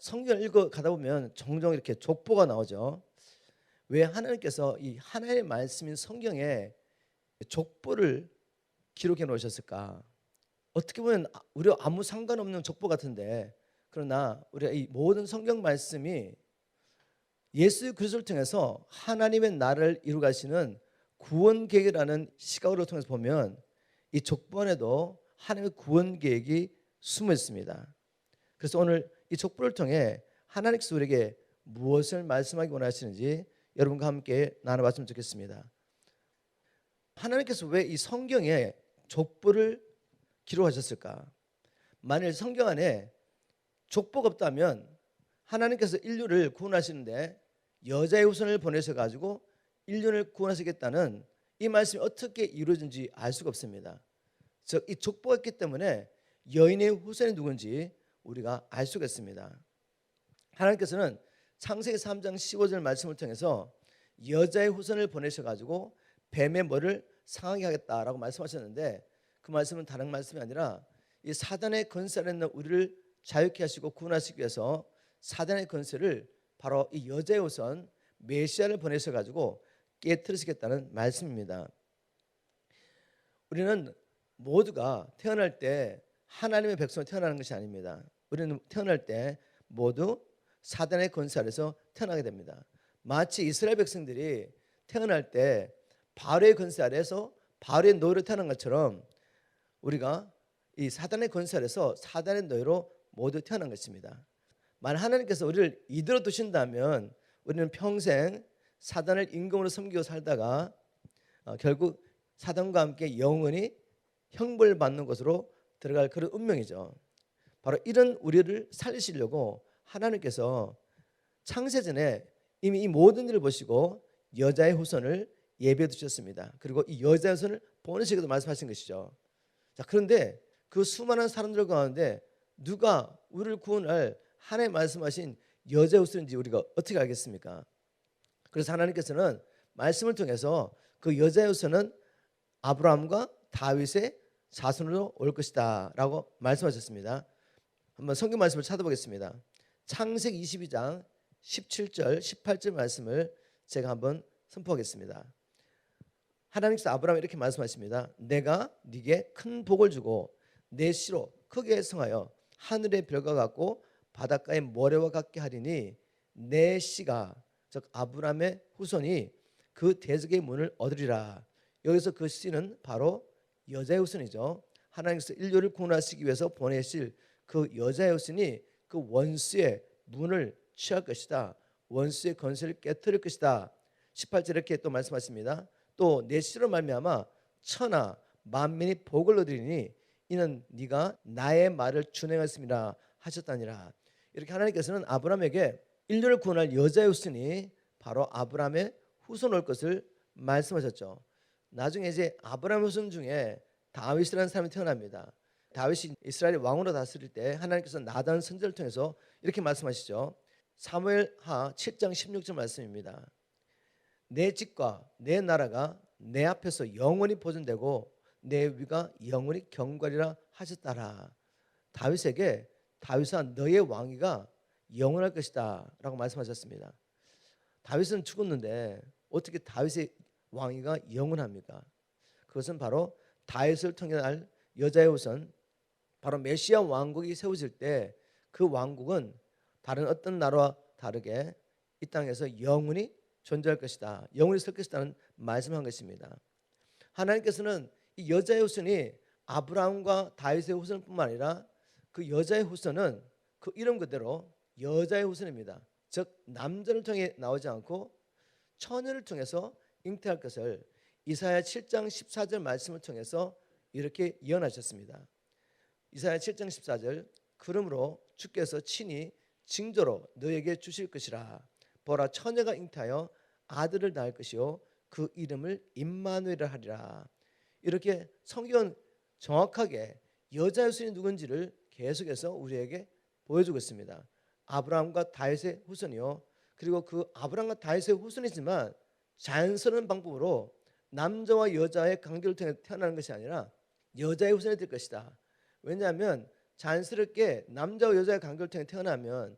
성경을 읽어 가다 보면 종종 이렇게 족보가 나오죠. 왜 하나님께서 이 하나님의 말씀인 성경에 족보를 기록해 놓으셨을까? 어떻게 보면 우리와 아무 상관없는 족보 같은데, 그러나 우리가 이 모든 성경 말씀이 예수 그리스도를 통해서 하나님의 나라를 이루 가시는 구원 계획이라는 시각으로 통해서 보면 이 족보 안에도 하나님의 구원 계획이 숨어 있습니다. 그래서 오늘 이 족보를 통해 하나님께서 우리에게 무엇을 말씀하기 원하시는지 여러분과 함께 나눠봤으면 좋겠습니다. 하나님께서 왜 이 성경에 족보를 기록하셨을까? 만일 성경 안에 족보가 없다면 하나님께서 인류를 구원하시는데 여자의 후손을 보내셔가지고 인류를 구원하시겠다는 이 말씀이 어떻게 이루어진지 알 수가 없습니다. 즉 이 족보가 있기 때문에 여인의 후손이 누군지 우리가 알 수가 있습니다. 하나님께서는 창세기 3장 15절 말씀을 통해서 여자의 후손을 보내셔가지고 뱀의 머리를 상하게 하겠다라고 말씀하셨는데, 그 말씀은 다른 말씀이 아니라 이 사단의 권세에 있는 우리를 자유케 하시고 구원하시기 위해서 사단의 권세를 바로 이 여자의 후손 메시아를 보내셔가지고 깨뜨리시겠다는 말씀입니다. 우리는 모두가 태어날 때 하나님의 백성으로 태어나는 것이 아닙니다. 우리는 태어날 때 모두 사단의 권세 아래서 태어나게 됩니다. 마치 이스라엘 백성들이 태어날 때 바로의 권세 아래서 바로의 노예로 태어난 것처럼 우리가 이 사단의 권세 아래서 사단의 노예로 모두 태어난 것입니다. 만약 하나님께서 우리를 이대로 두신다면 우리는 평생 사단을 임금으로 섬기고 살다가 결국 사단과 함께 영원히 형벌받는 것으로 들어갈 그런 운명이죠. 바로 이런 우리를 살리시려고 하나님께서 창세전에 이미 이 모든 일을 보시고 여자의 후손을 예비해 두셨습니다. 그리고 이 여자의 후손을 보내시기도 말씀하신 것이죠. 자, 그런데 그 수많은 사람들 가운데 누가 우리를 구원할 하나님 말씀하신 여자의 후손인지 우리가 어떻게 알겠습니까? 그래서 하나님께서는 말씀을 통해서 그 여자의 후손은 아브라함과 다윗의 자손으로 올 것이다 라고 말씀하셨습니다. 한번 성경 말씀을 찾아보겠습니다. 창세기 22장 17절 18절 말씀을 제가 한번 선포하겠습니다. 하나님께서 아브라함에 이렇게 말씀하십니다. 내가 네게 큰 복을 주고 내 씨로 크게 성하여 하늘의 별과 같고 바닷가의 모래와 같게 하리니 내 씨가, 즉 아브라함의 후손이 그 대적의 문을 얻으리라. 여기서 그 씨는 바로 여자의 후손이죠. 하나님께서 인류를 구원하시기 위해서 보내실 그 여자의 후손이 그 원수의 문을 취할 것이다. 원수의 권세를 깨뜨릴 것이다. 18절 이렇게 또 말씀하십니다. 또 내 씨로 말미암아 천하 만민이 복을 얻으리니 이는 네가 나의 말을 준행했음이라 하셨다니라. 이렇게 하나님께서는 아브라함에게 인류를 구원할 여자의 후손이 바로 아브라함의 후손 올 것을 말씀하셨죠. 나중에 이제 아브라함 후손 중에 다윗이라는 사람이 태어납니다. 다윗이 이스라엘의 왕으로 다스릴 때 하나님께서 나단 선지자를 통해서 이렇게 말씀하시죠. 사무엘하 7장 16절 말씀입니다. 내 집과 내 나라가 내 앞에서 영원히 보존되고 내 위가 영원히 경과리라 하셨다라. 다윗에게 다윗아 너의 왕위가 영원할 것이다 라고 말씀하셨습니다. 다윗은 죽었는데 어떻게 다윗의 왕위가 영원합니까? 그것은 바로 다윗을 통해 날 여자의 후손, 바로 메시아 왕국이 세워질 때 그 왕국은 다른 어떤 나라와 다르게 이 땅에서 영원히 존재할 것이다, 영원히 설 것이다는 말씀한 것입니다. 하나님께서는 이 여자의 후손이 아브라함과 다윗의 후손뿐만 아니라 그 여자의 후손은 그 이름 그대로 여자의 후손입니다. 즉 남자를 통해 나오지 않고 처녀를 통해서 잉태할 것을 이사야 7장 14절 말씀을 통해서 이렇게 예언하셨습니다. 이사야 7장 14절 그러므로 주께서 친히 징조로 너에게 주실 것이라. 보라 처녀가 잉태하여 아들을 낳을 것이요 그 이름을 임마누엘이라 하리라. 이렇게 성경은 정확하게 여자의 후손이 누군지를 계속해서 우리에게 보여주고 있습니다. 아브라함과 다윗의 후손이요, 그리고 그 아브라함과 다윗의 후손이지만 자연스러운 방법으로 남자와 여자의 관계를 통해 태어나는 것이 아니라 여자의 후손이 될 것이다. 왜냐하면 자연스럽게 남자와 여자의 관계를 통해 태어나면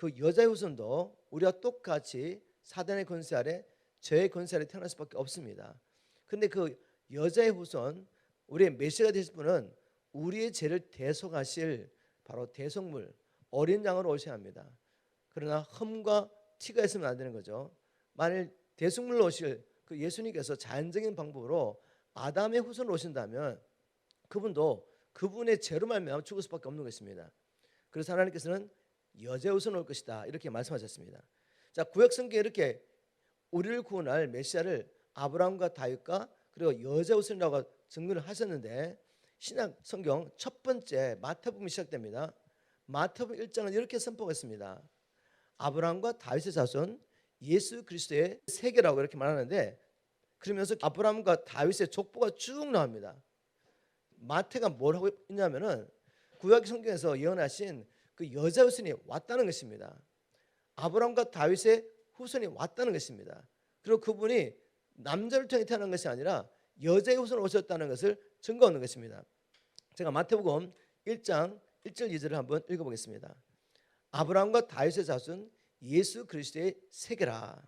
그 여자의 후손도 우리와 똑같이 사단의 권세 아래 죄의 권세 아래 태어날 수밖에 없습니다. 그런데 그 여자의 후손, 우리의 메시아가 되실 분은 우리의 죄를 대속하실 바로 대속물 어린 양으로 오셔야 합니다. 그러나 흠과 티가 있으면 안 되는 거죠. 만일 대속물로 오실 그 예수님께서 자연적인 방법으로 아담의 후손으로 오신다면 그분도 그분의 죄로 말미암아 죽을 수밖에 없는 것입니다. 그래서 하나님께서는 여자의 후손으로 올 것이다 이렇게 말씀하셨습니다. 자, 구약 성경에 이렇게 우리를 구원할 메시아를 아브라함과 다윗과 그리고 여자 후손이라고 증거를 하셨는데, 신약 성경 첫 번째 마태복음이 시작됩니다. 마태복음 1장은 이렇게 선포했습니다. 아브라함과 다윗의 자손 예수 그리스도의 세계라고 이렇게 말하는데, 그러면서 아브라함과 다윗의 족보가 쭉 나옵니다. 마태가 뭘 하고 있냐면은 구약 성경에서 예언하신 그 여자 후손이 왔다는 것입니다. 아브라함과 다윗의 후손이 왔다는 것입니다. 그리고 그분이 남자를 통해 태어난 것이 아니라 여자의 후손으로 오셨다는 것을 증거하는 것입니다. 제가 마태복음 1장 1절 2절을 한번 읽어보겠습니다. 아브라함과 다윗의 자손 예수 그리스도의 세계라.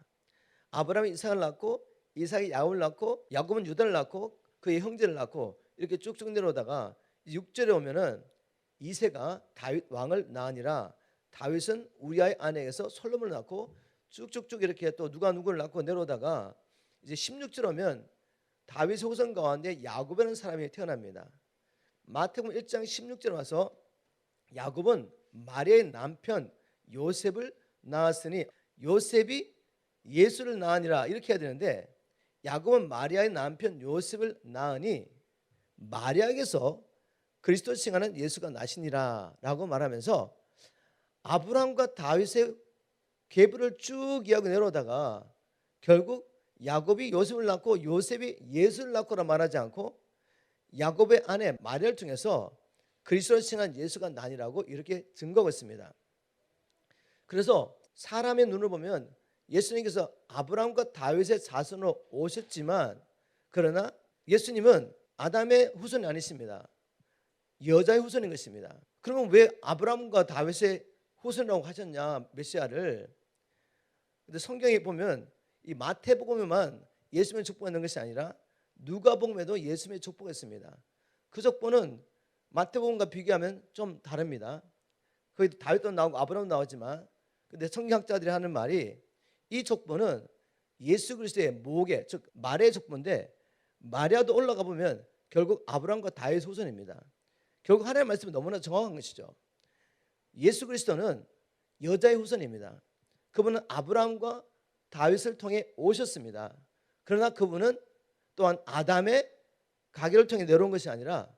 아브라함이 이삭을 낳고 이삭이 야곱을 낳고 야곱은 유다를 낳고 그의 형제를 낳고 이렇게 쭉쭉 내려오다가 6절에 오면은 이새가 다윗 왕을 낳으니라. 다윗은 우리아의 아내에서 솔로몬을 낳고 쭉쭉쭉 이렇게 또 누가 누구를 낳고 내려오다가 이제 16절 오면 다윗의 후손 가운데 야곱이라는 사람이 태어납니다. 마태복음 1장 16절 와서 야곱은 마리아의 남편 요셉을 낳았으니 요셉이 예수를 낳으니라 이렇게 해야 되는데, 야곱은 마리아의 남편 요셉을 낳으니 마리아에게서 그리스도 칭하는 예수가 나시니라 라고 말하면서 아브라함과 다윗의 계보를 쭉 이야기 내려오다가 결국 야곱이 요셉을 낳고 요셉이 예수를 낳고라 말하지 않고 야곱의 아내 마리아를 통해서 그리스도를 칭한 예수가 나니라고 이렇게 증거하고 있습니다. 그래서 사람의 눈을 보면 예수님께서 아브라함과 다윗의 자손으로 오셨지만, 그러나 예수님은 아담의 후손이 아니십니다. 여자의 후손인 것입니다. 그러면 왜 아브라함과 다윗의 후손이라고 하셨냐, 메시아를? 근데 성경에 보면 이 마태복음에만 예수님의 족보가 있는 것이 아니라 누가복음에도 예수님의 족보가 있습니다. 그 족보는 마태복음과 비교하면 좀 다릅니다. 거기 다윗도 나오고 아브라함도 나오지만, 근데 성경학자들이 하는 말이 이 족보는 예수 그리스도의 모계, 즉 마리아의 족보인데, 마리아도 올라가 보면 결국 아브라함과 다윗 후손입니다. 결국 하나님의 말씀이 너무나 정확한 것이죠. 예수 그리스도는 여자의 후손입니다. 그분은 아브라함과 다윗을 통해 오셨습니다. 그러나 그분은 또한 아담의 가계를 통해 내려온 것이 아니라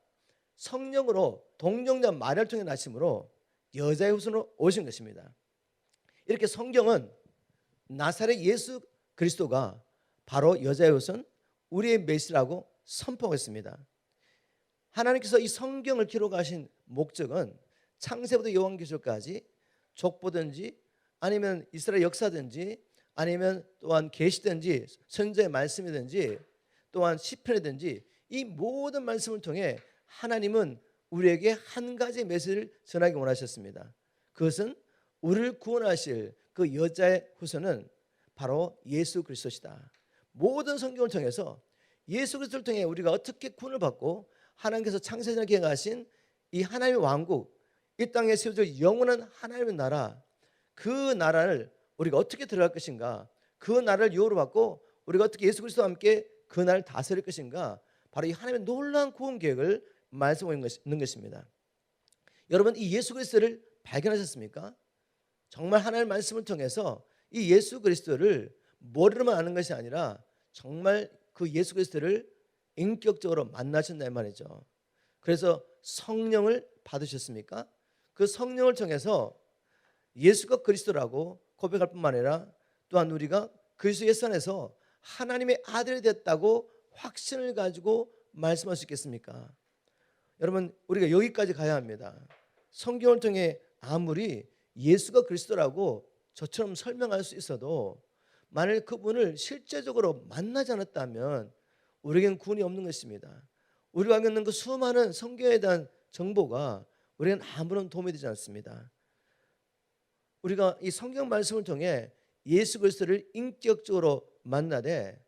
성령으로 동정자 마리아를 통해 나심으로 여자의 후손으로 오신 것입니다. 이렇게 성경은 나사렛 예수 그리스도가 바로 여자의 후손, 우리의 메시라고 선포했습니다. 하나님께서 이 성경을 기록하신 목적은 창세부터 요한계시록까지 족보든지 아니면 이스라엘 역사든지 아니면 또한 계시든지 선지자의 말씀이든지 또한 시편이든지 이 모든 말씀을 통해 하나님은 우리에게 한 가지 메시지를 전하기 원하셨습니다. 그것은 우리를 구원하실 그 여자의 후손은 바로 예수 그리스도시다. 모든 성경을 통해서 예수 그리스도를 통해 우리가 어떻게 구원을 받고 하나님께서 창세전에 계획하신 이 하나님의 왕국, 이 땅에 세워질 영원한 하나님의 나라, 그 나라를 우리가 어떻게 들어갈 것인가, 그 나라를 유업으로 받고 우리가 어떻게 예수 그리스도와 함께 그 나라를 다스릴 것인가, 바로 이 하나님의 놀라운 구원 계획을 말씀하고 있는 것입니다. 여러분, 이 예수 그리스도를 발견하셨습니까? 정말 하나님의 말씀을 통해서 이 예수 그리스도를 머리로만 아는 것이 아니라 정말 그 예수 그리스도를 인격적으로 만나신다는 말이죠. 그래서 성령을 받으셨습니까? 그 성령을 통해서 예수가 그리스도라고 고백할 뿐만 아니라 또한 우리가 그리스도 예수 안에서 하나님의 아들이 됐다고 확신을 가지고 말씀할 수 있겠습니까? 여러분, 우리가 여기까지 가야 합니다. 성경을 통해 아무리 예수가 그리스도라고 저처럼 설명할 수 있어도 만일 그분을 실제적으로 만나지 않았다면 우리에겐 구원이 없는 것입니다. 우리가 알고 있는 그 수많은 성경에 대한 정보가 우리에겐 아무런 도움이 되지 않습니다. 우리가 이 성경 말씀을 통해 예수 그리스도를 인격적으로 만나되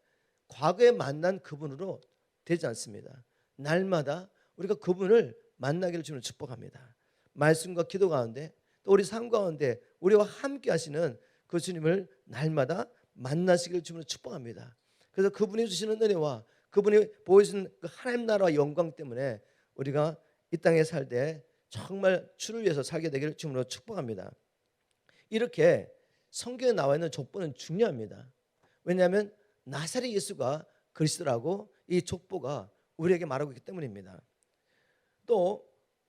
과거에 만난 그분으로 되지 않습니다. 날마다 우리가 그분을 만나기를 주는 축복합니다. 말씀과 기도 가운데 또 우리 삶 가운데 우리와 함께 하시는 그 주님을 날마다 만나시기를 주는 축복합니다. 그래서 그분이 주시는 은혜와 그분이 보여주는 그 하나님 나라와 영광 때문에 우리가 이 땅에 살 때 정말 주를 위해서 살게 되기를 주님으로 축복합니다. 이렇게 성경에 나와 있는 족보는 중요합니다. 왜냐하면 나사렛 예수가 그리스도라고 이 족보가 우리에게 말하고 있기 때문입니다. 또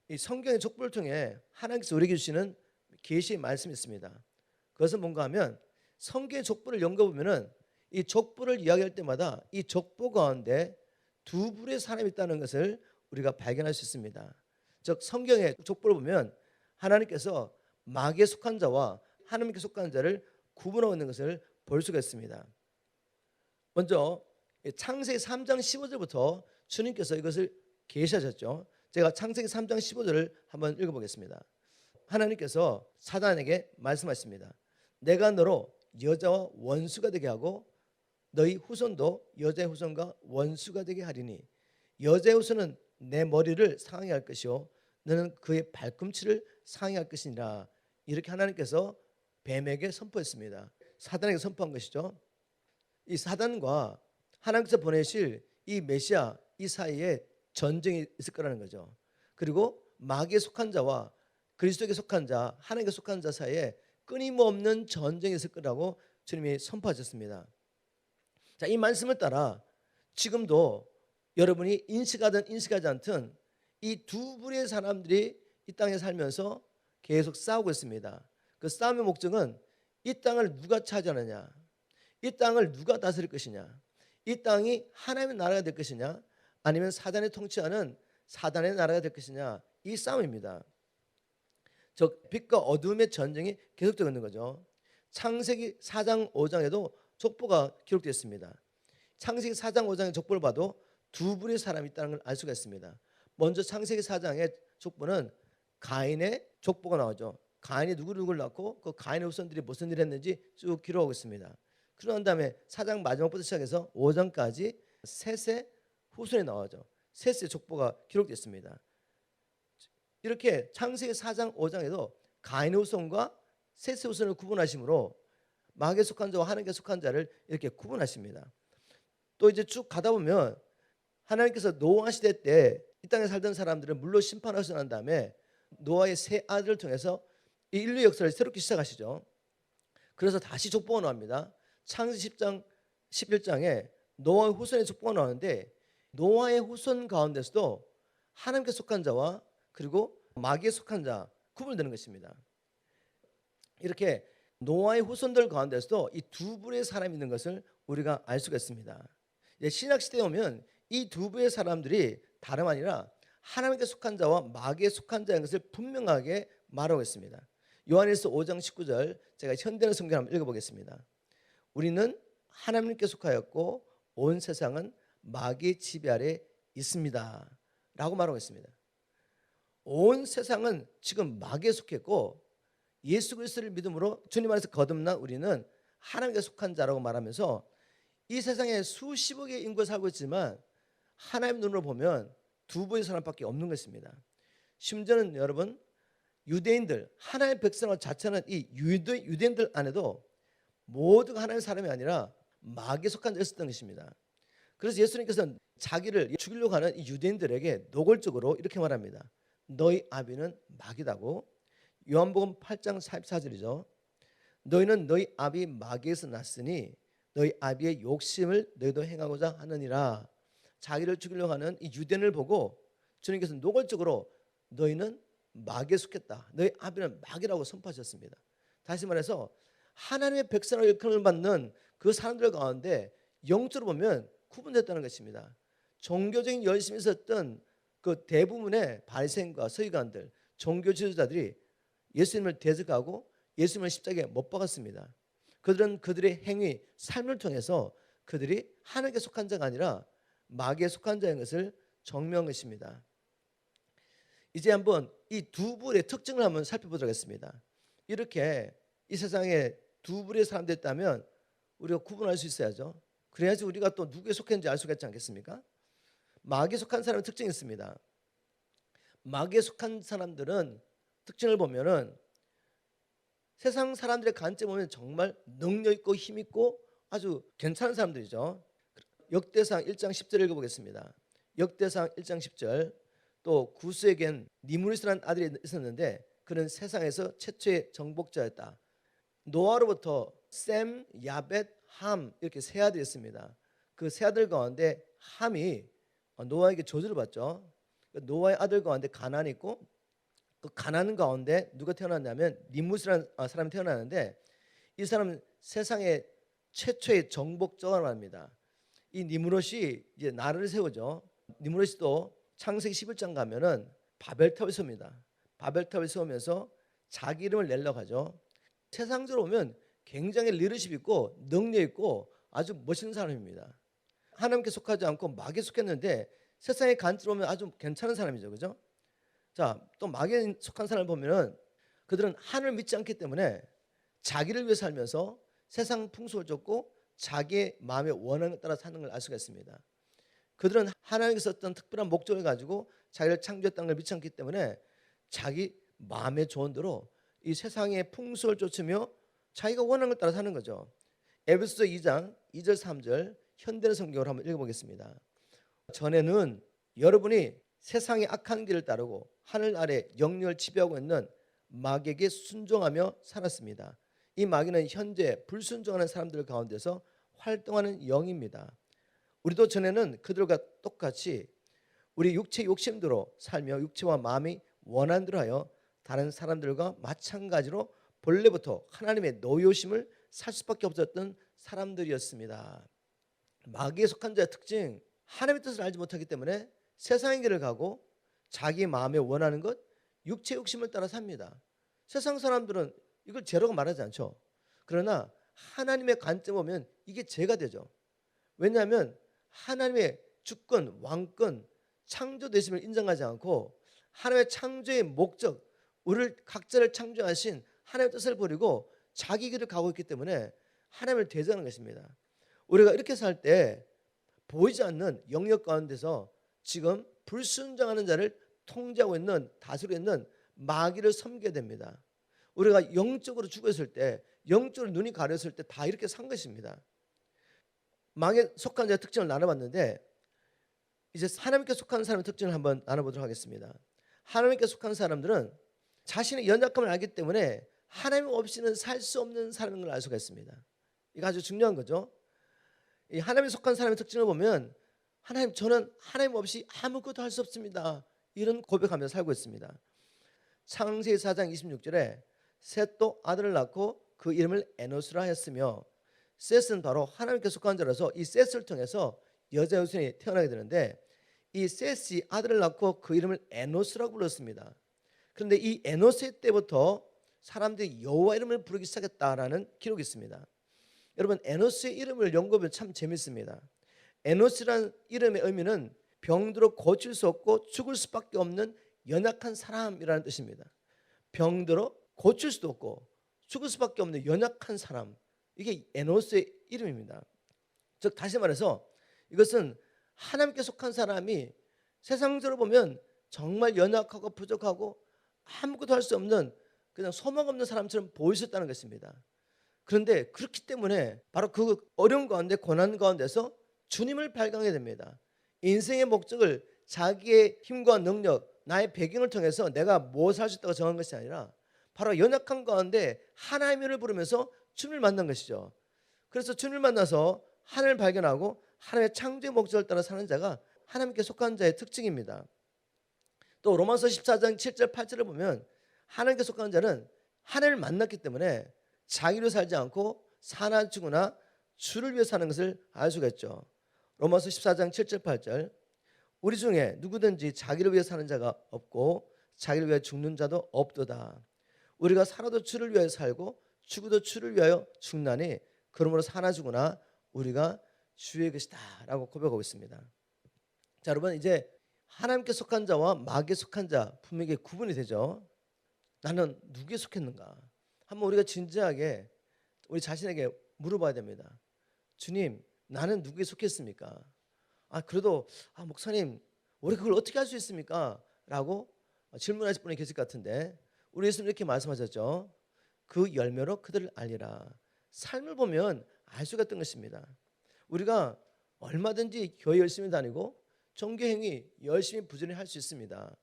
이 성경의 족보를 통해 하나님께서 우리에게 주시는 계시의 말씀이 있습니다. 그것은 뭔가 하면 성경의 족보를 연구해 보면은 이 족보를 이야기할 때마다 이 족보 가운데 두 부류의 사람이 있다는 것을 우리가 발견할 수 있습니다. 즉 성경의 족보를 보면 하나님께서 마귀에 속한 자와 하나님께 속한 자를 구분하고 있는 것을 볼 수가 있습니다. 먼저 창세기 3장 15절부터 주님께서 이것을 계시하셨죠. 제가 창세기 3장 15절을 한번 읽어보겠습니다. 하나님께서 사단에게 말씀하십니다. 내가 너로 여자와 원수가 되게 하고 너희 후손도 여자의 후손과 원수가 되게 하리니 여자의 후손은 내 머리를 상하게 할 것이요 너는 그의 발꿈치를 상하게 할 것이니라. 이렇게 하나님께서 뱀에게 선포했습니다. 사단에게 선포한 것이죠. 이 사단과 하나님께서 보내실 이 메시아 이 사이에 전쟁이 있을 거라는 거죠. 그리고 마귀에 속한 자와 그리스도에게 속한 자, 하나님께 속한 자 사이에 끊임없는 전쟁이 있을 거라고 주님이 선포하셨습니다. 자, 이 말씀을 따라 지금도 여러분이 인식하든 인식하지 않든 이 두 부류의 사람들이 이 땅에 살면서 계속 싸우고 있습니다. 그 싸움의 목적은 이 땅을 누가 차지하느냐, 이 땅을 누가 다스릴 것이냐, 이 땅이 하나님의 나라가 될 것이냐, 아니면 사단이 통치하는 사단의 나라가 될 것이냐, 이 싸움입니다. 즉 빛과 어둠의 전쟁이 계속되고 있는 거죠. 창세기 4장 5장에도 족보가 기록되어 있습니다. 창세기 4장 5장의 족보를 봐도 두 부류의 사람이 있다는 걸 알 수가 있습니다. 먼저 창세기 4장의 족보는 가인의 족보가 나오죠. 가인이 누구를 낳고 그 가인의 후손들이 무슨 일을 했는지 쭉 기록하고 있습니다. 그런 다음에 4장 마지막부터 시작해서 5장까지 셋의 후손이 나오죠. 셋의 족보가 기록되어 있습니다. 이렇게 창세기 4장 5장에도 가인의 후손과 셋의 후손을 구분하심으로 마귀에 속한 자와 하나님께 속한 자를 이렇게 구분하십니다. 또 이제 쭉 가다 보면 하나님께서 노아 시대 때 이 땅에 살던 사람들을 물로 심판하시고 난 다음에 노아의 세 아들을 통해서 이 인류 역사를 새롭게 시작하시죠. 그래서 다시 족보가 나옵니다. 창세기 10장 11장에 노아의 후손의 족보가 나오는데 노아의 후손 가운데서도 하나님께 속한 자와 그리고 마귀에 속한 자 구분되는 것입니다. 이렇게 노아의 후손들 가운데서도 이 두 부류의 사람이 있는 것을 우리가 알 수가 있습니다. 신약 시대에 오면 이 두 부류의 사람들이 다름 아니라 하나님께 속한 자와 마귀에 속한 자인 것을 분명하게 말하고 있습니다. 요한일서 5장 19절 제가 현대의 성경 한번 읽어보겠습니다. 우리는 하나님께 속하였고 온 세상은 마귀의 지배 아래 있습니다 라고 말하고 있습니다. 온 세상은 지금 마귀에 속했고 예수 그리스도를 믿음으로 주님 안에서 거듭난 우리는 하나님께 속한 자라고 말하면서 이 세상에 수십억의 인구가 살고 있지만 하나님 눈으로 보면 두 부의 사람밖에 없는 것입니다. 심지어는 여러분 유대인들 하나님의 백성 자체는 이 유대인들 안에도 모두가 하나님의 사람이 아니라 마귀에 속한 자가 있었던 것입니다. 그래서 예수님께서는 자기를 죽이려고 하는 이 유대인들에게 노골적으로 이렇게 말합니다. 너희 아비는 마귀다고. 요한복음 8장 44절이죠. 너희는 너희 아비 마귀에서 났으니 너희 아비의 욕심을 너희도 행하고자 하느니라. 자기를 죽이려고 하는 이 유대인을 보고 주님께서 노골적으로 너희는 마귀에 속했다. 너희 아비는 마귀라고 선포하셨습니다. 다시 말해서 하나님의 백성으로 일컬음을 받는 그 사람들 가운데 영적으로 보면 구분됐다는 것입니다. 종교적인 열심이 있었던 그 대부분의 바리새인과 서기관들, 종교 지도자들이 예수님을 대적하고 예수님을 십자가에 못 박았습니다. 그들은 그들의 행위, 삶을 통해서 그들이 하나님께 속한 자가 아니라 마귀에 속한 자인 것을 증명한 것입니다. 이제 한번 이 두 부의 특징을 한번 살펴보도록 하겠습니다. 이렇게 이 세상에 두 부류의 사람들이 있다면 우리가 구분할 수 있어야죠. 그래야지 우리가 또 누구에 속했는지 알 수가 있지 않겠습니까? 마귀에 속한 사람의 특징이 있습니다. 마귀에 속한 사람들은 특징을 보면은 세상 사람들의 관점 보면 정말 능력 있고 힘 있고 아주 괜찮은 사람들이죠. 역대상 1장 10절 읽어보겠습니다. 역대상 1장 10절. 또 구스에겐 니무리스라는 아들이 있었는데 그는 세상에서 최초의 정복자였다. 노아로부터 셈, 야벳, 함 이렇게 세 아들이 있습니다. 그 세 아들 가운데 함이 노아에게 저주를 받죠. 노아의 아들 가운데 가난이 있고 그 가난 가운데 누가 태어났냐면 니무스라는 사람이 태어나는데 이 사람은 세상의 최초의 정복자라고 합니다. 이 니무롯이 이제 나라를 세우죠. 니무롯도 창세기 11장 가면은 바벨탑을 세웁니다. 바벨탑을 세우면서 자기 이름을 내려고 하죠. 세상적으로 보면 굉장히 리더십 있고 능력 있고 아주 멋있는 사람입니다. 하나님께 속하지 않고 마귀에 속했는데 세상의 관점으로 보면 아주 괜찮은 사람이죠. 그죠? 자, 또 마귀에 속한 사람을 보면은 그들은 하나님을 믿지 않기 때문에 자기를 위해 살면서 세상 풍속을 쫓고 자기의 마음의 원한에 따라 사는 걸 알 수가 있습니다. 그들은 하나님께서 어떤 특별한 목적을 가지고 자기를 창조했다는 걸 믿지 않기 때문에 자기 마음의 좋은 대로 이 세상의 풍속을 쫓으며 자기가 원하는 걸 따라 사는 거죠. 에베소서 2장 2절 3절 현대의 성경으로 한번 읽어보겠습니다. 전에는 여러분이 세상의 악한 길을 따르고 하늘 아래 영역을 지배하고 있는 마귀에게 순종하며 살았습니다. 이 마귀는 현재 불순종하는 사람들 가운데서 활동하는 영입니다. 우리도 전에는 그들과 똑같이 우리 육체 욕심대로 살며 육체와 마음이 원한 대로 하여 다른 사람들과 마찬가지로 본래부터 하나님의 노여심을 살 수밖에 없었던 사람들이었습니다. 마귀에 속한 자의 특징, 하나님의 뜻을 알지 못하기 때문에 세상의 길을 가고 자기 마음에 원하는 것, 육체 욕심을 따라 삽니다. 세상 사람들은 이걸 죄라고 말하지 않죠. 그러나 하나님의 관점 보면 이게 죄가 되죠. 왜냐하면 하나님의 주권, 왕권, 창조되심을 인정하지 않고 하나님의 창조의 목적, 우리를 각자를 창조하신 하나님의 뜻을 버리고 자기 길을 가고 있기 때문에 하나님을 대적하는 것입니다. 우리가 이렇게 살 때 보이지 않는 영역 가운데서 지금 불순종하는 자를 통제하고 있는 다스리고 있는 마귀를 섬겨야 됩니다. 우리가 영적으로 죽었을 때, 영적으로 눈이 가렸을 때 다 이렇게 산 것입니다. 마귀에 속한 자의 특징을 나눠봤는데 이제 하나님께 속한 사람의 특징을 한번 나눠보도록 하겠습니다. 하나님께 속한 사람들은 자신의 연약함을 알기 때문에 하나님 없이는 살 수 없는 사람인 걸 알 수가 있습니다. 이거 아주 중요한 거죠. 이 하나님에 속한 사람의 특징을 보면 하나님, 저는 하나님 없이 아무것도 할 수 없습니다. 이런 고백하며 살고 있습니다. 창세기 4장 26절에 셋도 아들을 낳고 그 이름을 에노스라 했으며 셋은 바로 하나님께 속한 자라서 이 셋을 통해서 여자 후손이 태어나게 되는데 이 셋이 아들을 낳고 그 이름을 에노스라고 불렀습니다. 그런데 이 에노스 때부터 사람들이 여호와 이름을 부르기 시작했다라는 기록이 있습니다. 여러분, 에노스의 이름을 연구하면 참 재밌습니다. 에노스라는 이름의 의미는 병들어 고칠 수 없고 죽을 수밖에 없는 연약한 사람이라는 뜻입니다. 병들어 고칠 수도 없고 죽을 수밖에 없는 연약한 사람, 이게 에노스의 이름입니다. 즉 다시 말해서 이것은 하나님께 속한 사람이 세상적으로 보면 정말 연약하고 부족하고 아무것도 할 수 없는 그냥 소망 없는 사람처럼 보이셨다는 것입니다. 그런데 그렇기 때문에 바로 그 어려운 가운데 고난 가운데서 주님을 발견하게 됩니다. 인생의 목적을 자기의 힘과 능력, 나의 배경을 통해서 내가 무엇을 할 수 있다고 정한 것이 아니라 바로 연약한 가운데 하나님을 부르면서 주님을 만난 것이죠. 그래서 주님을 만나서 하나님을 발견하고 하나님의 창조의 목적을 따라 사는 자가 하나님께 속한 자의 특징입니다. 또 로마서 14장 7절 8절을 보면 하나님께 속한 자는 하나님을 만났기 때문에 자기로 살지 않고 사나 죽으나 주를 위해 사는 것을 알 수가 있죠. 로마서 14장 7절 8절 우리 중에 누구든지 자기를 위해 사는 자가 없고 자기를 위해 죽는 자도 없도다. 우리가 살아도 주를 위하여 살고 죽어도 주를 위하여 죽나니 그러므로 사나 죽으나 우리가 주의 것이다 라고 고백하고 있습니다. 자, 여러분, 이제 하나님께 속한 자와 마귀에 속한 자 분명히 구분이 되죠. 나는 누구에 속했는가? 한번 우리가 진지하게 우리 자신에게 물어봐야 됩니다. 주님, 나는 누구에 속했습니까? 그래도 목사님, 우리 그걸 어떻게 할 수 있습니까? 라고 질문하실 분이 계실 것 같은데, 우리 예수님 이렇게 말씀하셨죠. 그 열매로 그들을 알리라. 삶을 보면 알 수가 있던 것입니다. 우리가 얼마든지 교회 열심히 다니고 종교 행위 열심히 부지런히 할 수 있습니다.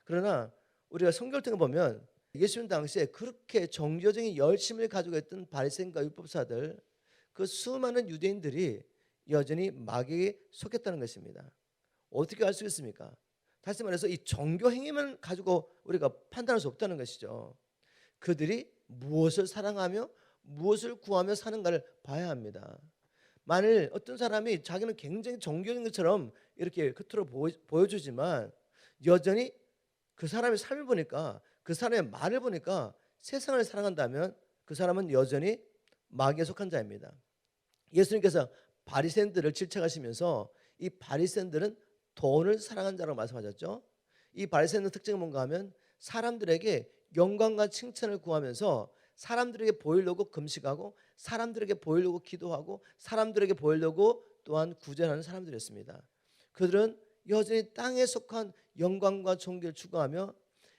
그러나 우리가 성경을 통해 보면 예수님 당시에 그렇게 종교적인 열심을 가지고 있던 바리새인과 율법사들, 그 수많은 유대인들이 여전히 마귀에게 속했다는 것입니다. 어떻게 알 수 있습니까? 다시 말해서 이 종교 행위만 가지고 우리가 판단할 수 없다는 것이죠. 그들이 무엇을 사랑하며 무엇을 구하며 사는가를 봐야 합니다. 만일 어떤 사람이 자기는 굉장히 종교인 것처럼 이렇게 겉으로 보여주지만 여전히 그 사람의 삶을 보니까, 그 사람의 말을 보니까 세상을 사랑한다면 그 사람은 여전히 마귀에 속한 자입니다. 예수님께서 바리새인들을 질책하시면서 이 바리새인들은 돈을 사랑한 자라고 말씀하셨죠. 이 바리새인의 특징은 뭔가 하면 사람들에게 영광과 칭찬을 구하면서 사람들에게 보이려고 금식하고 사람들에게 보이려고 기도하고 사람들에게 보이려고 또한 구제하는 사람들이었습니다. 그들은 여전히 땅에 속한 영광과 존귀를 추구하며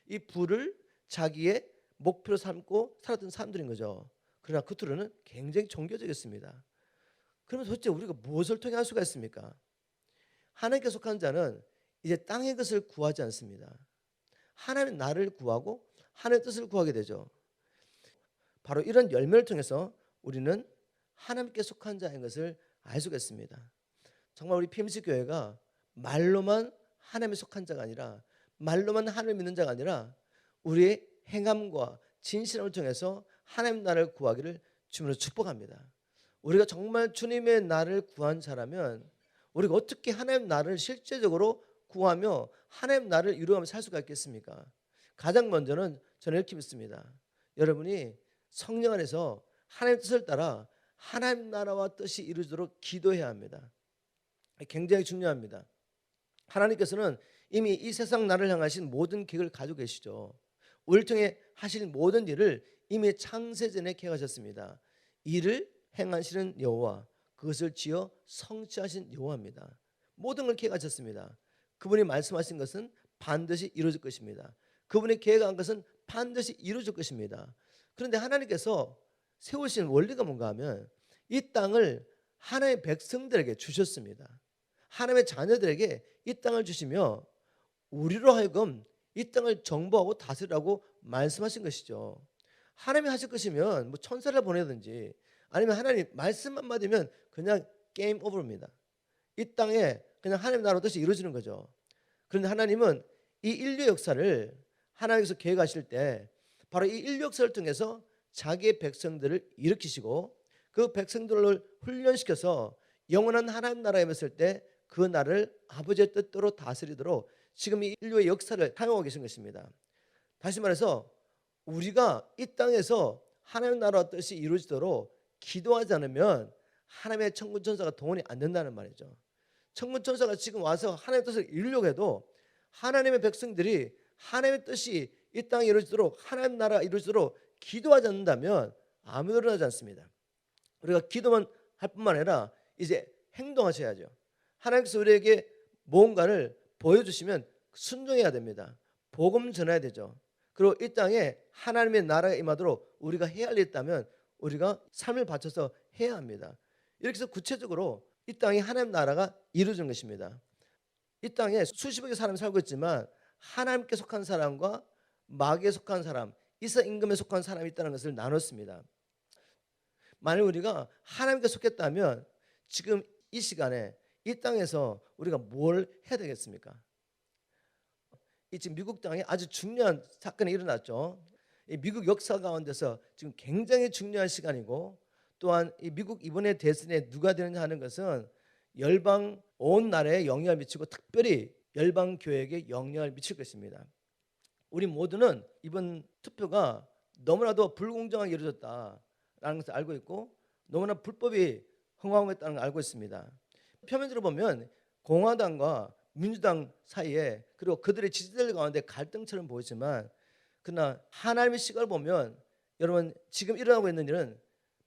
이 부를 자기의 목표로 삼고 살았던 사람들인 거죠. 그러나 겉으로는 굉장히 종교적이었습니다. 그러면 도대체 우리가 무엇을 통해 할 수가 있습니까? 하나님께 속한 자는 이제 땅의 것을 구하지 않습니다. 하나님의 나를 구하고 하나님의 뜻을 구하게 되죠. 바로 이런 열매를 통해서 우리는 하나님께 속한 자인 것을 알 수가 있습니다. 정말 우리 PMC 교회가 말로만 하나님에 속한 자가 아니라, 말로만 하나님을 믿는 자가 아니라 우리의 행함과 진실함을 통해서 하나님 나라를 구하기를 주님으로 축복합니다. 우리가 정말 주님의 나라를 구한 자라면 우리가 어떻게 하나님 나라를 실제적으로 구하며 하나님 나라를 이루어가며 살 수가 있겠습니까? 가장 먼저는 저는 이렇게 믿습니다. 여러분이 성령 안에서 하나님의 뜻을 따라 하나님 나라와 뜻이 이루어지도록 기도해야 합니다. 굉장히 중요합니다. 하나님께서는 이미 이 세상 나를 향하신 모든 계획을 가지고 계시죠. 우리를 통해 하실 모든 일을 이미 창세전에 계획하셨습니다. 이를 행하시는 여호와, 그것을 지어 성취하신 여호와입니다. 모든 걸 계획하셨습니다. 그분이 말씀하신 것은 반드시 이루어질 것입니다. 그분이 계획한 것은 반드시 이루어질 것입니다. 그런데 하나님께서 세우신 원리가 뭔가 하면 이 땅을 하나님의 백성들에게 주셨습니다. 하나님의 자녀들에게 이 땅을 주시며 우리로 하여금 이 땅을 정복하고 다스리라고 말씀하신 것이죠. 하나님이 하실 것이면 뭐 천사를 보내든지 아니면 하나님 말씀만 받으면 그냥 게임 오버입니다. 이 땅에 그냥 하나님 나라 뜻이 이루어지는 거죠. 그런데 하나님은 이 인류 역사를 하나님께서 계획하실 때 바로 이 인류 역사를 통해서 자기의 백성들을 일으키시고 그 백성들을 훈련시켜서 영원한 하나님 나라에 있을 때 그 나라를 아버지의 뜻대로 다스리도록 지금 이 인류의 역사를 사용하고 계신 것입니다. 다시 말해서 우리가 이 땅에서 하나님 나라의 뜻이 이루어지도록 기도하지 않으면 하나님의 천군 천사가 동원이 안 된다는 말이죠. 천군 천사가 지금 와서 하나님의 뜻을 이루려고 해도 하나님의 백성들이 하나님의 뜻이 이 땅에 이루어지도록 하나님 나라가 이루어지도록 기도하지 않는다면 아무도 일어나지 않습니다. 우리가 기도만 할 뿐만 아니라 이제 행동하셔야죠. 하나님께서 우리에게 무언가를 보여주시면 순종해야 됩니다. 복음 전해야 되죠. 그리고 이 땅에 하나님의 나라가 임하도록 우리가 해야 할 일이 있다면 우리가 삶을 바쳐서 해야 합니다. 이렇게 해서 구체적으로 이 땅에 하나님 나라가 이루어지는 것입니다. 이 땅에 수십억의 사람이 살고 있지만 하나님께 속한 사람과 마귀에 속한 사람, 이사 임금에 속한 사람이 있다는 것을 나눴습니다. 만약 우리가 하나님께 속했다면 지금 이 시간에 이 땅에서 우리가 뭘 해야 되겠습니까? 이 지금 미국 땅에 아주 중요한 사건이 일어났죠. 이 미국 역사 가운데서 지금 굉장히 중요한 시간이고, 또한 이 미국 이번에 대선에 누가 되느냐 하는 것은 열방 온 나라에 영향을 미치고 특별히 열방 교회에게 영향을 미칠 것입니다. 우리 모두는 이번 투표가 너무나도 불공정하게 이루어졌다라는 것을 알고 있고 너무나 불법이 흥황했다는 걸 알고 있습니다. 표면적으로 보면 공화당과 민주당 사이에 그리고 그들의 지지자들 가운데 갈등처럼 보이지만 그러나 하나님의 시각을 보면 여러분, 지금 일어나고 있는 일은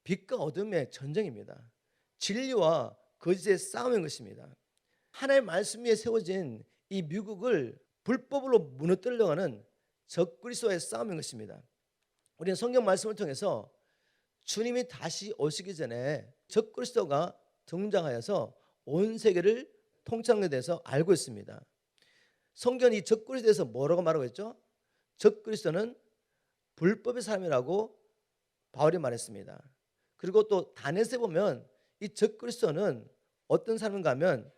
빛과 어둠의 전쟁입니다. 진리와 거짓의 싸움인 것입니다. 하나님의 말씀 위에 세워진 이 미국을 불법으로 무너뜨리려고 하는 적그리스도의 싸움인 것입니다. 우리는 성경 말씀을 통해서 주님이 다시 오시기 전에 적그리스도가 등장하여서 온 세계를 통치하는 데 대해서 알고 있습니다. 성경이 이 적그리스도에 대해서 뭐라고 말하고 있죠? 적그리스도는 불법의 사람이라고 바울이 말했습니다. 그리고 또 다니엘서에 보면 이 적그리스도는 어떤 사람인가 하면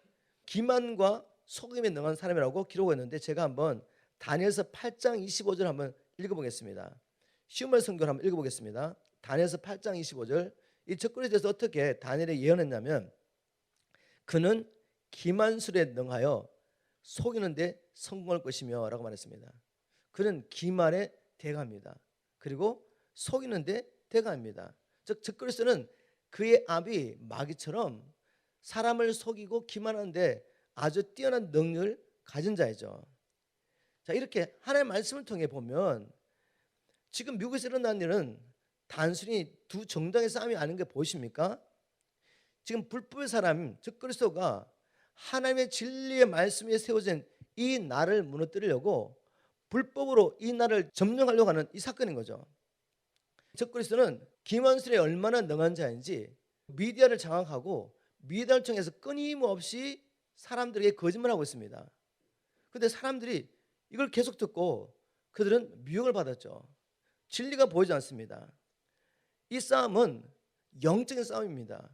기만과 속임에 능한 사람이라고 기록했는데, 제가 한번 다니엘서 8장 25절 한번 읽어보겠습니다. 쉬운 말 성경을 한번 읽어보겠습니다. 다니엘서 8장 25절. 이 적그리스도에 대해서 어떻게 다니엘이 예언했냐면, 그는 기만술에 능하여 속이는 데 성공할 것이며 라고 말했습니다. 그는 기만에 대가합니다. 그리고 속이는 데 대가합니다. 즉 적그리스도는 그의 압이 마귀처럼 사람을 속이고 기만하는데 아주 뛰어난 능력을 가진 자이죠. 자, 이렇게 하나님의 말씀을 통해 보면 지금 미국에서 일어난 일은 단순히 두 정당의 싸움이 아닌 게 보이십니까? 지금 불법의 사람 적그리스도가 하나님의 진리의 말씀 위에 세워진 이 나라를 무너뜨리려고 불법으로 이 나라를 점령하려고 하는 이 사건인 거죠. 적그리스도는 기만술에 얼마나 능한 자인지 미디어를 장악하고 미디어를 통해서 끊임없이 사람들에게 거짓말하고 있습니다. 그런데 사람들이 이걸 계속 듣고 그들은 미혹을 받았죠. 진리가 보이지 않습니다. 이 싸움은 영적인 싸움입니다.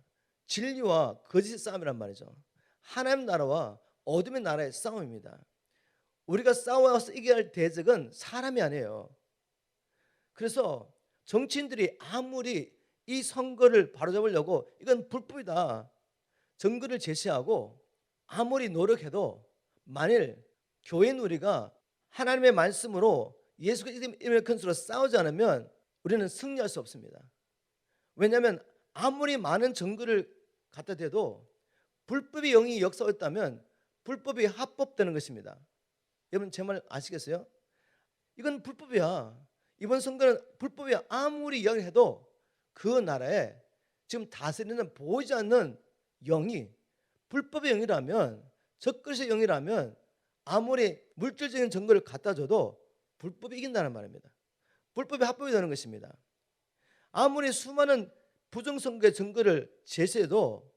진리와 거짓의 싸움이란 말이죠. 하나님 나라와 어둠의 나라의 싸움입니다. 우리가 싸워서 이겨야 할 대적은 사람이 아니에요. 그래서 정치인들이 아무리 이 선거를 바로잡으려고 이건 불법이다 증거를 제시하고 아무리 노력해도 만일 교인 우리가 하나님의 말씀으로 예수가 이름의 큰수로 싸우지 않으면 우리는 승리할 수 없습니다. 왜냐하면 아무리 많은 증거를 갖다 대도 불법의 영이 역사했다면 불법이 합법되는 것입니다. 여러분 제 말 아시겠어요? 이건 불법이야. 이번 선거는 불법이야. 아무리 이야기를 해도 그 나라에 지금 다스리는 보이지 않는 영이 불법의 영이라면, 적그리스도의 영이라면 아무리 물질적인 증거를 갖다 줘도 불법이 이긴다는 말입니다. 불법이 합법이 되는 것입니다. 아무리 수많은 부정선거의 증거를 제시해도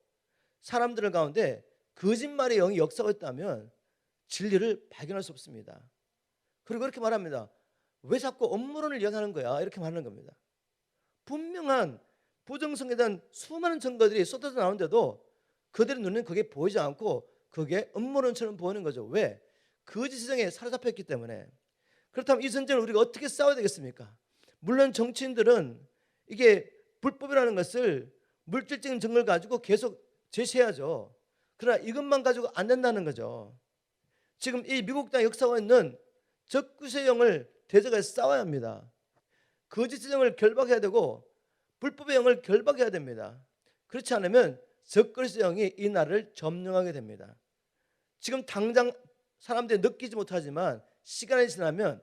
사람들 가운데 거짓말의 영이 역사가 있다면 진리를 발견할 수 없습니다. 그리고 그렇게 말합니다. 왜 자꾸 업무론을 이야기하는 거야? 이렇게 말하는 겁니다. 분명한 부정선거에 대한 수많은 증거들이 쏟아져 나오는데도 그들의 눈에는 그게 보이지 않고 그게 업무론처럼 보이는 거죠. 왜? 거짓 세상에 사로잡혔기 때문에. 그렇다면 이 전쟁을 우리가 어떻게 싸워야 되겠습니까? 물론 정치인들은 이게 불법이라는 것을 물질적인 증거를 가지고 계속 제시해야죠. 그러나 이것만 가지고 안 된다는 거죠. 지금 이 미국 땅 역사가 있는 적그리스도의 영을 대적해 싸워야 합니다. 거짓의 영을 결박해야 되고 불법의 영을 결박해야 됩니다. 그렇지 않으면 적그리스도의 영이 이 나라를 점령하게 됩니다. 지금 당장 사람들이 느끼지 못하지만 시간이 지나면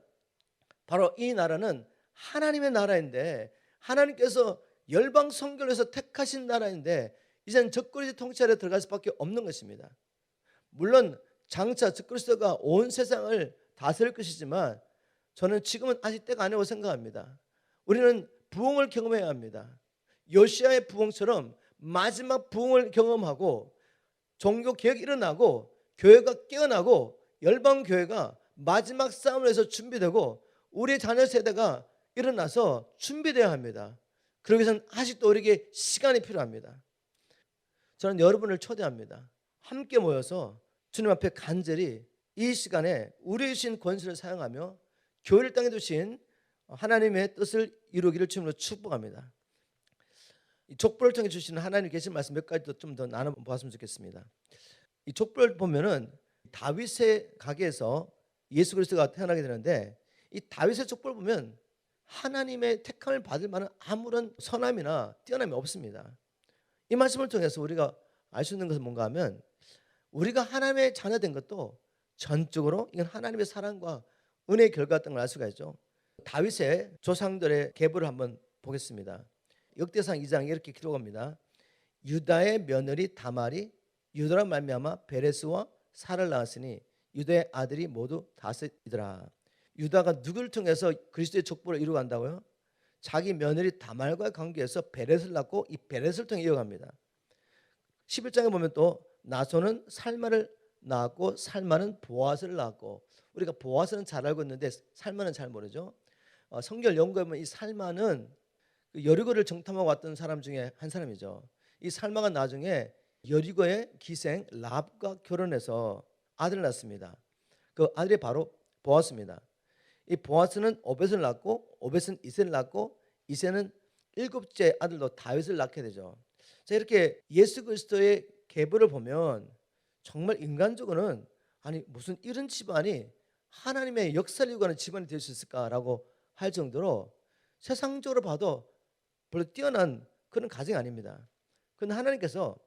바로 이 나라는 하나님의 나라인데, 하나님께서 열방 선교를 해서 택하신 나라인데 이제는 적그리스도 통치 아래 들어갈 수밖에 없는 것입니다. 물론 장차 적그리스도가 온 세상을 다스릴 것이지만 저는 지금은 아직 때가 아니라고 생각합니다. 우리는 부흥을 경험해야 합니다. 요시아의 부흥처럼 마지막 부흥을 경험하고 종교 개혁이 일어나고 교회가 깨어나고 열방 교회가 마지막 싸움을 해서 준비되고 우리 자녀 세대가 일어나서 준비되어야 합니다. 그러기 위해서는 아직도 우리에게 시간이 필요합니다. 저는 여러분을 초대합니다. 함께 모여서 주님 앞에 간절히 이 시간에 우리 주신 권세를 사용하며 교회를 땅에 두신 하나님의 뜻을 이루기를 주님으로 축복합니다. 이 족보를 통해 주시는 하나님 계신 말씀 몇 가지 좀 더 나눠보았으면 좋겠습니다. 이 족보를 보면은 다윗의 가게에서 예수 그리스도가 태어나게 되는데, 이 다윗의 족보를 보면 하나님의 택함을 받을 만한 아무런 선함이나 뛰어남이 없습니다. 이 말씀을 통해서 우리가 알 수 있는 것은 뭔가 하면 우리가 하나님의 자녀된 것도 전적으로 이건 하나님의 사랑과 은혜의 결과였던 걸 알 수가 있죠. 다윗의 조상들의 계보를 한번 보겠습니다. 역대상 2장에 이렇게 기록합니다. 유다의 며느리 다말이 유다로 말미암아 베레스와 사를 낳았으니 유다의 아들이 모두 다섯이더라. 유다가 누구를 통해서 그리스도의 족보를 이루어간다고요? 자기 며느리 다말과의 관계에서 베렛을 낳고 이 베렛을 통해 이어갑니다. 11장에 보면 또 나손은 살마를 낳았고 살마는 보아스를 낳았고, 우리가 보아스는 잘 알고 있는데 살마는 잘 모르죠. 성경 연구해 보면 이 살마는 여리고를 정탐하고 왔던 사람 중에 한 사람이죠. 이 살마가 나중에 여리고의 기생 랍과 결혼해서 아들을 낳습니다. 그 아들이 바로 보아스입니다. 이 보아스는 오벳을 낳고 오벳은 이새를 낳고 이새는 일곱째 아들로 다윗을 낳게 되죠. 자, 이렇게 예수 그리스도의 계보를 보면 정말 인간적으로는 아니 무슨 이런 집안이 하나님의 역사를 이루어가는 집안이 될 수 있을까라고 할 정도로 세상적으로 봐도 별로 뛰어난 그런 가정이 아닙니다. 그런데 하나님께서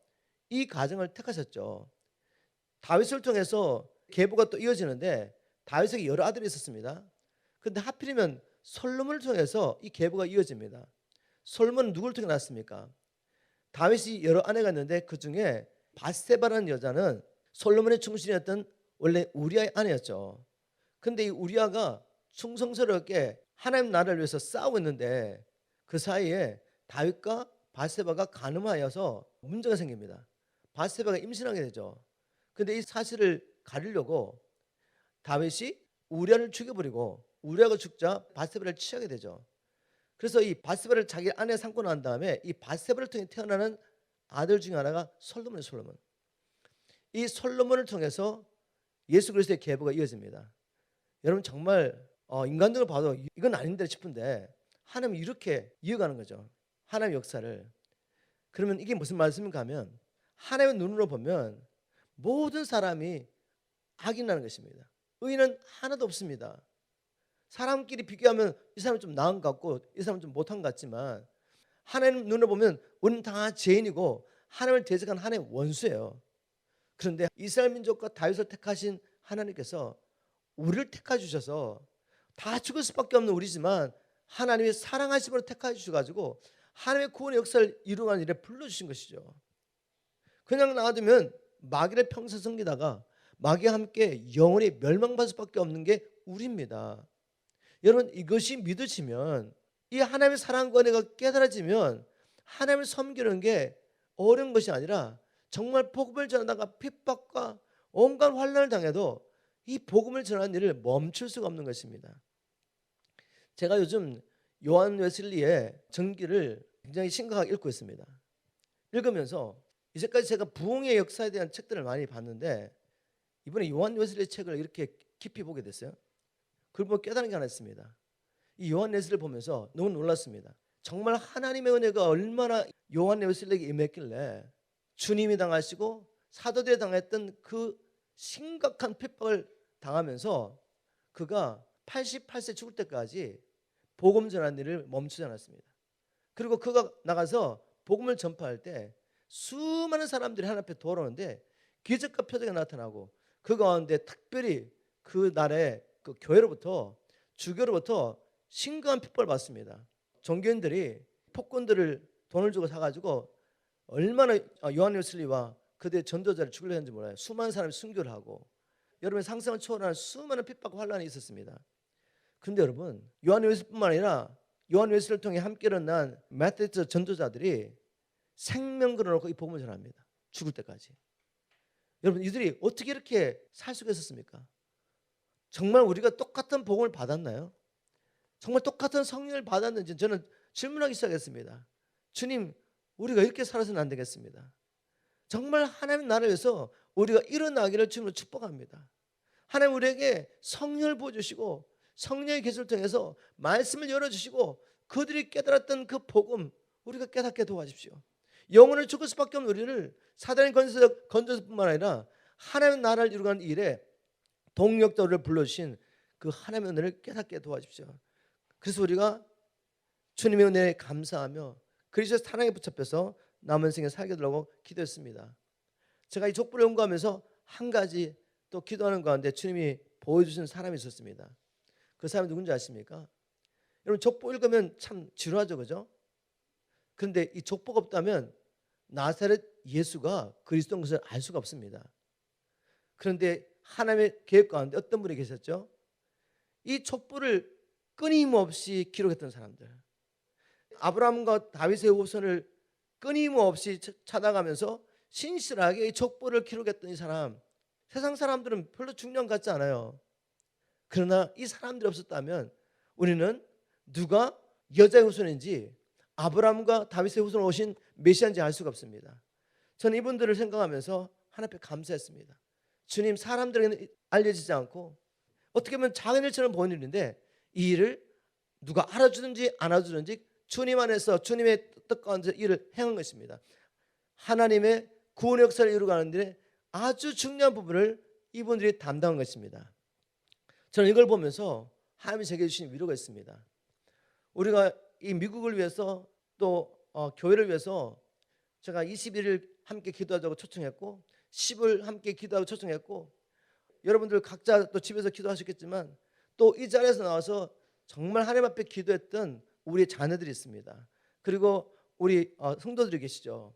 이 가정을 택하셨죠. 다윗을 통해서 계보가 또 이어지는데 다윗에게 여러 아들이 있었습니다. 그런데 하필이면 솔로몬을 통해서 이 계보가 이어집니다. 솔로몬은 누구를 통해 낳았습니까? 다윗이 여러 아내가 있는데 그 중에 바세바라는 여자는 솔로몬의 충신이었던 원래 우리아의 아내였죠. 그런데 이 우리아가 충성스럽게 하나님 나라를 위해서 싸우고 있는데 그 사이에 다윗과 바세바가 간음하여서 문제가 생깁니다. 바세바가 임신하게 되죠. 그런데 이 사실을 가리려고 다윗이 우리아를 죽여버리고 우리아가 죽자 바세바를 취하게 되죠. 그래서 이 바세바를 자기 아내 삼고 난 다음에 이 바세바를 통해 태어나는 아들 중에 하나가 솔로몬이에요. 솔로몬. 이 솔로몬을 통해서 예수 그리스도의 계보가 이어집니다. 여러분 정말 인간적으로 봐도 이건 아닌데 싶은데 하나님이 이렇게 이어가는 거죠. 하나님의 역사를. 그러면 이게 무슨 말씀인가 하면 하나님의 눈으로 보면 모든 사람이 악이 나는 것입니다. 의인은 하나도 없습니다. 사람끼리 비교하면 이 사람은 좀 나은 것 같고 이 사람은 좀 못한 것 같지만 하나님 눈으로 보면 우리는 다 죄인이고 하나님을 대적한 하나님의 원수예요. 그런데 이스라엘 민족과 다윗을 택하신 하나님께서 우리를 택하 주셔서 다 죽을 수밖에 없는 우리지만 하나님의 사랑하심으로 택하 주셔가지고 하나님의 구원의 역사를 이루어가는 일에 불러주신 것이죠. 그냥 놔두면 마귀를 평생 섬기다가 마귀와 함께 영원히 멸망받을 수밖에 없는 게 우리입니다. 여러분 이것이 믿으시면 이 하나님의 사랑과 은혜가 깨달아지면 하나님을 섬기는 게 어려운 것이 아니라 정말 복음을 전하다가 핍박과 온갖 환난을 당해도 이 복음을 전하는 일을 멈출 수가 없는 것입니다. 제가 요즘 요한 웨슬리의 전기를 굉장히 심각하게 읽고 있습니다. 읽으면서 이제까지 제가 부흥의 역사에 대한 책들을 많이 봤는데 이번에 요한 웨슬리의 책을 이렇게 깊이 보게 됐어요. 그걸 보면 깨달은 게 하나 있습니다. 이 요한 웨슬리를 보면서 너무 놀랐습니다. 정말 하나님의 은혜가 얼마나 요한 웨슬리에게 임했길래 주님이 당하시고 사도들이 당했던 그 심각한 핍박을 당하면서 그가 88세 죽을 때까지 복음 전하는 일을 멈추지 않았습니다. 그리고 그가 나가서 복음을 전파할 때 수많은 사람들이 하나님 앞에 돌아오는데 기적과 표적이 나타나고 그 가운데 특별히 그 날에 그 교회로부터 주교로부터 심각한 핍박을 받습니다. 종교인들이 폭군들을 돈을 주고 사가지고 얼마나 요한 웨슬리와 그들의 전도자를 죽이려 했는지 몰라요. 수많은 사람이 순교를 하고 여러분의 상상을 초월하는 수많은 핍박과 환란이 있었습니다. 그런데 여러분 요한 웨슬리뿐만 아니라 요한 웨슬리를 통해 함께 일어난 메시지스트 전도자들이 생명 걸어놓고 이 복음을 전합니다. 죽을 때까지. 여러분 이들이 어떻게 이렇게 살 수가 있었습니까? 정말 우리가 똑같은 복음을 받았나요? 정말 똑같은 성령을 받았는지 저는 질문하기 시작했습니다. 주님 우리가 이렇게 살아서는 안 되겠습니다. 정말 하나님 나라를 위해서 우리가 일어나기를 주님으로 축복합니다. 하나님 우리에게 성령을 부어주시고 성령의 계시를 통해서 말씀을 열어주시고 그들이 깨달았던 그 복음 우리가 깨닫게 도와주십시오. 영혼을 죽을 수밖에 없는 우리를 사단의 건져서 뿐만 아니라 하나님의 나라를 이루어가는 일에 동력자를 불러주신 그 하나님의 은혜를 깨닫게 도와주십시오. 그래서 우리가 주님의 은혜에 감사하며 그리스도의 사랑에 붙잡혀서 남은 생에 살게 되려고 기도했습니다. 제가 이 족보를 연구하면서 한 가지 또 기도하는 가운데 주님이 보여주신 사람이 있었습니다. 그 사람이 누군지 아십니까? 여러분 족보 읽으면 참 지루하죠, 그죠? 그런데 이 족보가 없다면 나사렛 예수가 그리스도인 것을 알 수가 없습니다. 그런데 하나님의 계획 가운데 어떤 분이 계셨죠? 이 족보를 끊임없이 기록했던 사람들. 아브라함과 다윗의 후손을 끊임없이 찾아가면서 신실하게 이 족보를 기록했던 이 사람, 세상 사람들은 별로 중요한 것 같지 않아요. 그러나 이 사람들이 없었다면 우리는 누가 여자의 후손인지 아브라함과 다윗의 후손으로 오신 메시아인지 알 수가 없습니다. 저는 이분들을 생각하면서 하나님 앞에 감사했습니다. 주님, 사람들에게는 알려지지 않고 어떻게 보면 작은 일처럼 보이는 일인데 이 일을 누가 알아주든지 안 알아주든지 주님 안에서 주님의 뜻 가운데 일을 행한 것입니다. 하나님의 구원의 역사를 이루어가는 데 아주 중요한 부분을 이분들이 담당한 것입니다. 저는 이걸 보면서 하나님이 제게 주신 위로가 있습니다. 우리가 이 미국을 위해서 또 교회를 위해서 제가 21일 함께 기도하자고 초청했고 10을 함께 기도하고 초청했고 여러분들 각자 또 집에서 기도하셨겠지만 또 이 자리에서 나와서 정말 하나님 앞에 기도했던 우리 자녀들이 있습니다. 그리고 우리 성도들이 계시죠.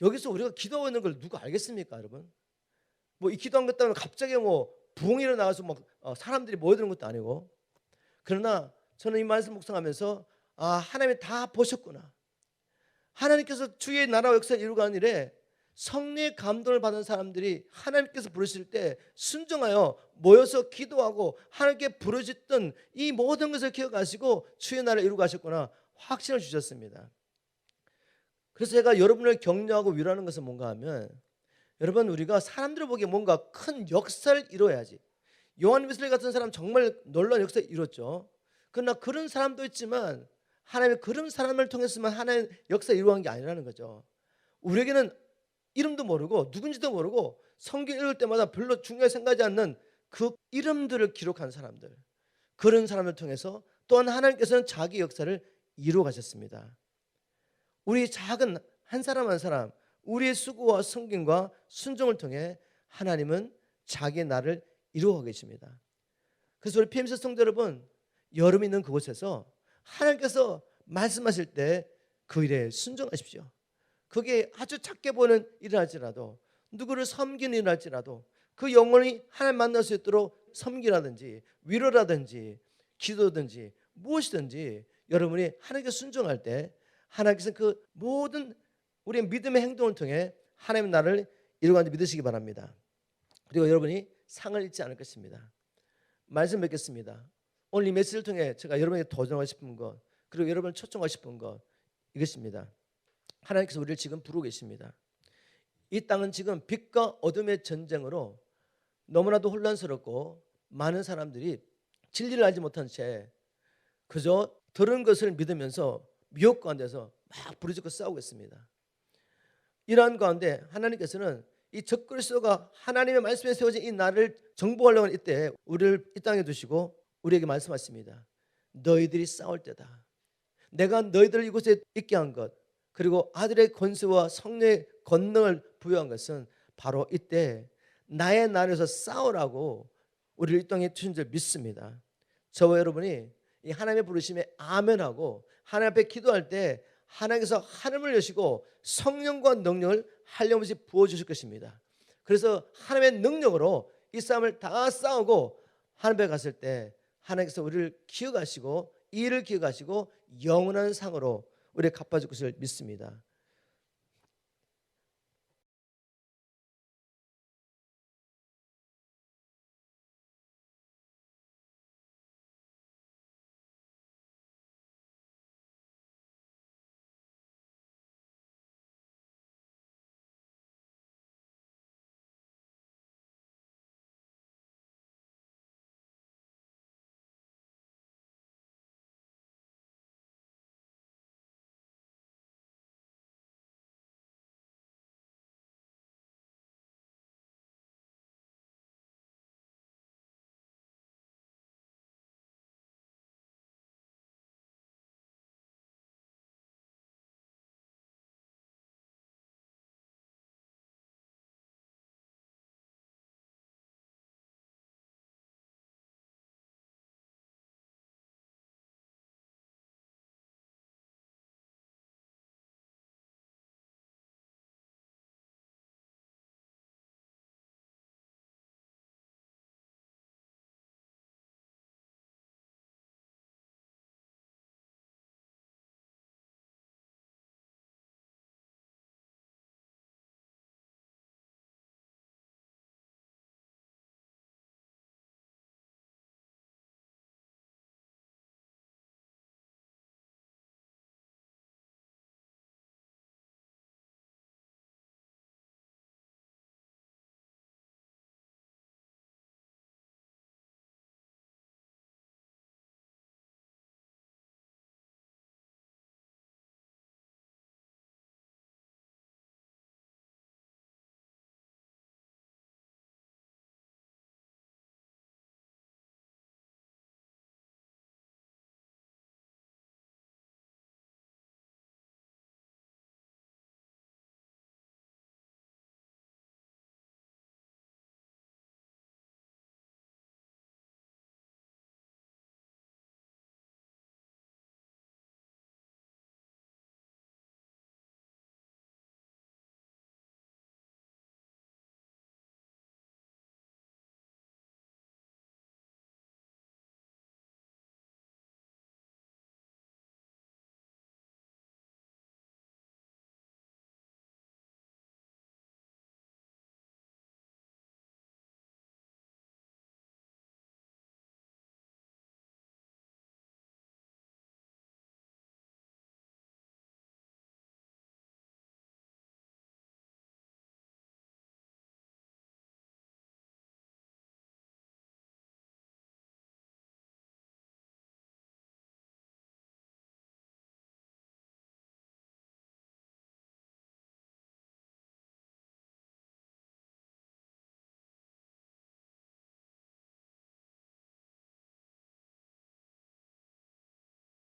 여기서 우리가 기도하고 있는 걸 누가 알겠습니까, 여러분? 뭐 이 기도한 것 때문에 갑자기 뭐 부흥이 일어나서 막 사람들이 모여드는 것도 아니고. 그러나 저는 이 말씀 묵상하면서 하나님이 다 보셨구나. 하나님께서 주의 나라 역사를 이루어가는 일에 성령의 감동을 받은 사람들이 하나님께서 부르실 때 순종하여 모여서 기도하고 하나님께 부르짖던 이 모든 것을 기억하시고 주의 나라를 이루어 가셨구나 확신을 주셨습니다. 그래서 제가 여러분을 격려하고 위로하는 것은 뭔가 하면 여러분, 우리가 사람들을 보기에 뭔가 큰 역사를 이루어야지. 요한 웨슬리 같은 사람 정말 놀라운 역사를 이뤘죠. 그러나 그런 사람도 있지만 하나님의 그런 사람을 통해서만 하나님의 역사를 이루어간 게 아니라는 거죠. 우리에게는 이름도 모르고 누군지도 모르고 성경 읽을 때마다 별로 중요하게 생각하지 않는 그 이름들을 기록한 사람들, 그런 사람을 통해서 또한 하나님께서는 자기 역사를 이루어 가셨습니다. 우리 작은 한 사람 한 사람, 우리의 수고와 섬김과 순종을 통해 하나님은 자기의 나를 이루어 계십니다. 그래서 우리 PMC 성도 여러분, 여러분이 있는 그곳에서 하나님께서 말씀하실 때 그 일에 순종하십시오. 그게 아주 작게 보이는 일이랄지라도, 누구를 섬기는 일이랄지라도 그 영혼이 하나님 만날 수 있도록 섬기라든지 위로라든지 기도든지 무엇이든지 여러분이 하나님께 순종할 때 하나님께서 그 모든 우리의 믿음의 행동을 통해 하나님의 나를 이루어가는지 믿으시기 바랍니다. 그리고 여러분이 상을 잃지 않을 것입니다. 말씀 맺겠습니다. 오늘 이 메시지를 통해 제가 여러분에게 도전하고 싶은 것, 그리고 여러분을 초청하고 싶은 것, 이것입니다. 하나님께서 우리를 지금 부르고 계십니다. 이 땅은 지금 빛과 어둠의 전쟁으로 너무나도 혼란스럽고 많은 사람들이 진리를 알지 못한 채 그저 들은 것을 믿으면서 미혹 가운데서 막 부르짖고 싸우고 있습니다. 이러한 가운데 하나님께서는 이 적그리스도가 하나님의 말씀에 세워진 이 나라를 정복하려고 하는 이때 우리를 이 땅에 두시고 우리에게 말씀하십니다. 너희들이 싸울 때다. 내가 너희들을 이곳에 있게 한 것, 그리고 아들의 권세와 성령의 권능을 부여한 것은 바로 이때 나의 나라에서 싸우라고 우리를 이 땅에 주신 줄 믿습니다. 저와 여러분이 이 하나님의 부르심에 아멘하고 하나님 앞에 기도할 때 하나님께서 하늘을 여시고 성령과 능력을 한량없이 부어주실 것입니다. 그래서 하나님의 능력으로 이 싸움을 다 싸우고 하나님 앞에 갔을 때 하나님께서 우리를 기억하시고 이 일을 기억하시고 영원한 상으로 우리를 갚아줄 것을 믿습니다.